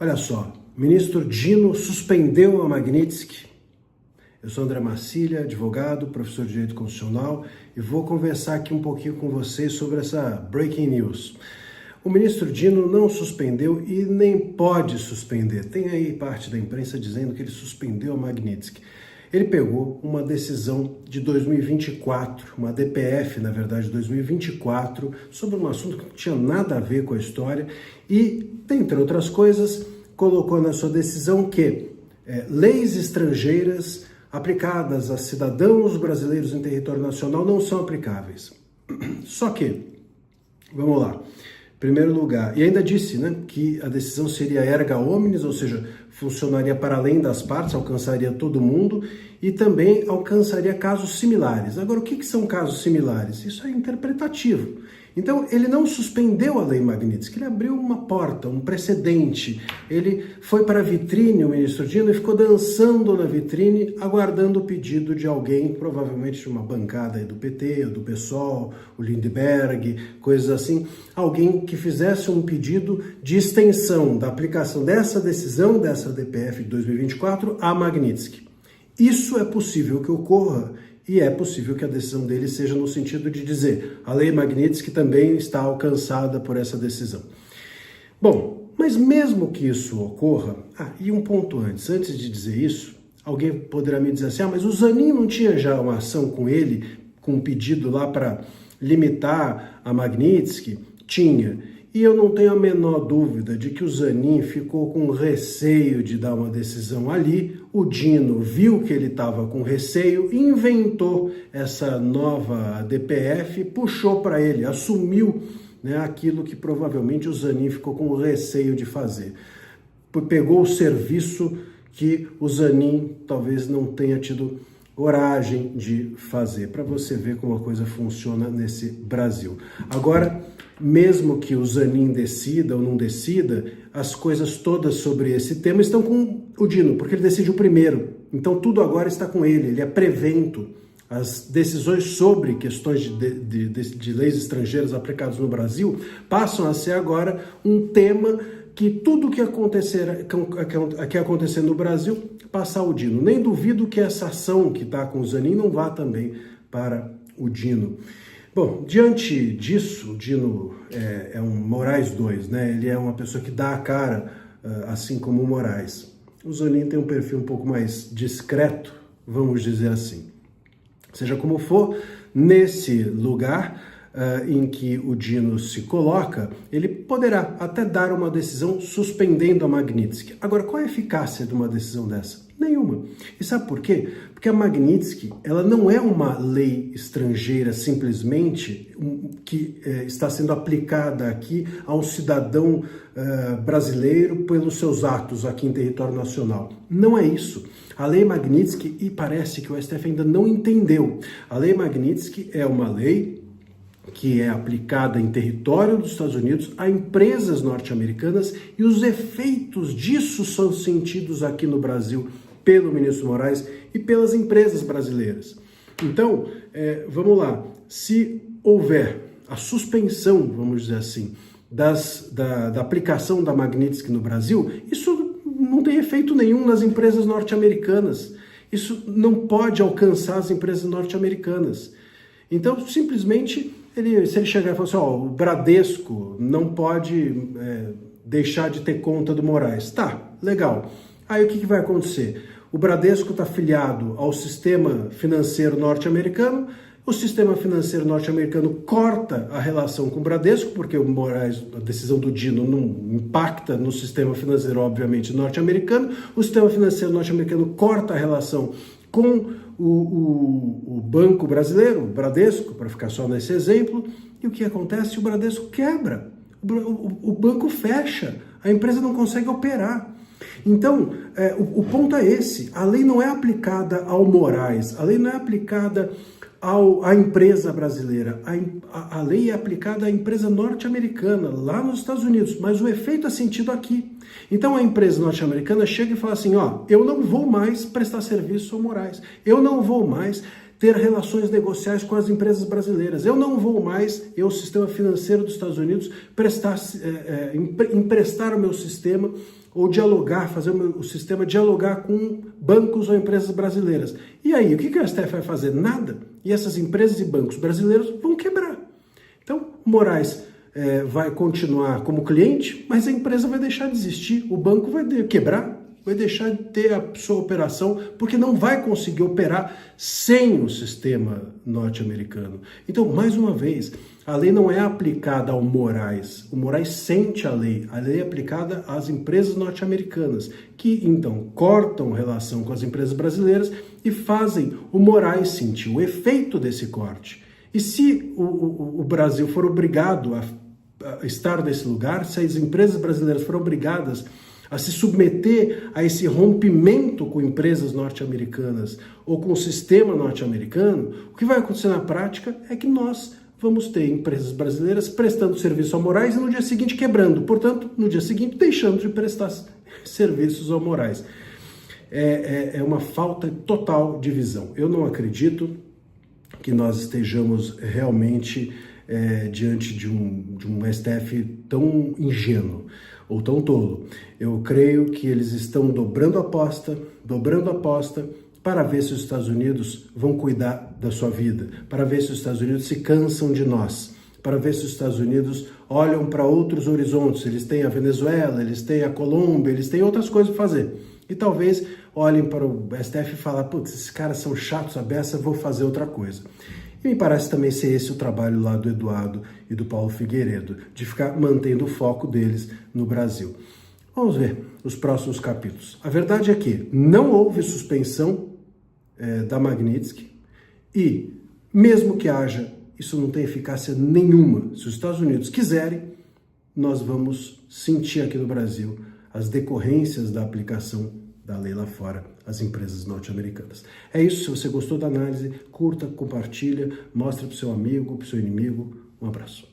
Olha só, o ministro Dino suspendeu a Magnitsky. Eu sou André Marcília, advogado, professor de Direito Constitucional, e vou conversar aqui um pouquinho com vocês sobre essa breaking news. O ministro Dino não suspendeu e nem pode suspender. Tem aí parte da imprensa dizendo que ele suspendeu a Magnitsky. Ele pegou uma decisão de 2024, uma DPF, na verdade, de 2024, sobre um assunto que não tinha nada a ver com a história e, dentre outras coisas, colocou na sua decisão que leis estrangeiras aplicadas a cidadãos brasileiros em território nacional não são aplicáveis. Só que, vamos lá, em primeiro lugar, e ainda disse, que a decisão seria erga omnes, ou seja, funcionaria para além das partes, alcançaria todo mundo e também alcançaria casos similares. Agora, o que são casos similares? Isso é interpretativo. Então, ele não suspendeu a lei Magnitsky, ele abriu uma porta, um precedente. Ele foi para a vitrine, o ministro Dino, e ficou dançando na vitrine, aguardando o pedido de alguém, provavelmente de uma bancada aí do PT, do PSOL, o Lindbergh, coisas assim, alguém que fizesse um pedido de extensão da aplicação dessa decisão, dessa DPF de 2024, à Magnitsky. Isso é possível que ocorra, e é possível que a decisão dele seja no sentido de dizer a lei Magnitsky também está alcançada por essa decisão. Bom, mas mesmo que isso ocorra, e um ponto antes de dizer isso, alguém poderá me dizer assim, mas o Zanin não tinha já uma ação com ele, com um pedido lá para limitar a Magnitsky? Tinha. E eu não tenho a menor dúvida de que o Zanin ficou com receio de dar uma decisão ali. O Dino viu que ele estava com receio, inventou essa nova DPF, puxou para ele, assumiu aquilo que provavelmente o Zanin ficou com receio de fazer. Pegou o serviço que o Zanin talvez não tenha tido coragem de fazer, para você ver como a coisa funciona nesse Brasil. Agora, mesmo que o Zanin decida ou não decida, as coisas todas sobre esse tema estão com o Dino, porque ele decide o primeiro. Então tudo agora está com ele é prevento. As decisões sobre questões de leis estrangeiras aplicadas no Brasil passam a ser agora um tema que tudo que acontecer no Brasil passa ao Dino. Nem duvido que essa ação que está com o Zanin não vá também para o Dino. Bom, diante disso, o Dino é um Moraes 2, Ele é uma pessoa que dá a cara, assim como o Moraes. O Zanin tem um perfil um pouco mais discreto, vamos dizer assim. Seja como for, nesse lugar em que o Dino se coloca, ele poderá até dar uma decisão suspendendo a Magnitsky. Agora, qual é a eficácia de uma decisão dessa? Nenhuma. E sabe por quê? Porque a Magnitsky, ela não é uma lei estrangeira simplesmente que está sendo aplicada aqui a um cidadão brasileiro pelos seus atos aqui em território nacional. Não é isso. A lei Magnitsky, e parece que o STF ainda não entendeu, a lei Magnitsky é uma lei que é aplicada em território dos Estados Unidos a empresas norte-americanas e os efeitos disso são sentidos aqui no Brasil pelo ministro Moraes e pelas empresas brasileiras. Então, vamos lá, se houver a suspensão, vamos dizer assim, da aplicação da Magnitsky no Brasil, isso não tem efeito nenhum nas empresas norte-americanas. Isso não pode alcançar as empresas norte-americanas. Então, simplesmente, se ele chegar e falar assim, o Bradesco não pode deixar de ter conta do Moraes. Tá, legal. Aí o que vai acontecer? O Bradesco está afiliado ao sistema financeiro norte-americano, o sistema financeiro norte-americano corta a relação com o Bradesco, porque o Moraes, a decisão do Dino não impacta no sistema financeiro, obviamente, norte-americano, o sistema financeiro norte-americano corta a relação com o banco brasileiro, o Bradesco, para ficar só nesse exemplo, e o que acontece? O Bradesco quebra, o banco fecha, a empresa não consegue operar. Então, o ponto é esse, a lei não é aplicada ao Moraes, a lei não é aplicada à empresa brasileira, a lei é aplicada à empresa norte-americana, lá nos Estados Unidos, mas o efeito é sentido aqui. Então a empresa norte-americana chega e fala assim, eu não vou mais prestar serviço ao Moraes, eu não vou mais ter relações negociais com as empresas brasileiras. Eu não vou mais, o sistema financeiro dos Estados Unidos, emprestar o meu sistema ou dialogar, fazer o sistema dialogar com bancos ou empresas brasileiras. E aí, o que a STF vai fazer? Nada. E essas empresas e bancos brasileiros vão quebrar. Então, o Moraes vai continuar como cliente, mas a empresa vai deixar de existir, o banco vai quebrar, vai deixar de ter a sua operação, porque não vai conseguir operar sem o sistema norte-americano. Então, mais uma vez, a lei não é aplicada ao Moraes. O Moraes sente a lei é aplicada às empresas norte-americanas, que então cortam relação com as empresas brasileiras e fazem o Moraes sentir o efeito desse corte. E se o Brasil for obrigado a estar nesse lugar, se as empresas brasileiras forem obrigadas a se submeter a esse rompimento com empresas norte-americanas ou com o sistema norte-americano, o que vai acontecer na prática é que nós vamos ter empresas brasileiras prestando serviço ao Moraes e no dia seguinte quebrando, portanto, no dia seguinte deixando de prestar serviços ao Moraes. É uma falta total de visão. Eu não acredito que nós estejamos realmente diante de um STF tão ingênuo ou tão tolo. Eu creio que eles estão dobrando a aposta para ver se os Estados Unidos vão cuidar da sua vida, para ver se os Estados Unidos se cansam de nós, para ver se os Estados Unidos olham para outros horizontes. Eles têm a Venezuela, eles têm a Colômbia, eles têm outras coisas para fazer. E talvez olhem para o STF e falem, putz, esses caras são chatos a beça, vou fazer outra coisa. E me parece também ser esse o trabalho lá do Eduardo e do Paulo Figueiredo, de ficar mantendo o foco deles no Brasil. Vamos ver os próximos capítulos. A verdade é que não houve suspensão da Magnitsky e, mesmo que haja, isso não tem eficácia nenhuma. Se os Estados Unidos quiserem, nós vamos sentir aqui no Brasil as decorrências da aplicação da lei lá fora às empresas norte-americanas. É isso. Se você gostou da análise, curta, compartilha, mostra para o seu amigo, para o seu inimigo. Um abraço.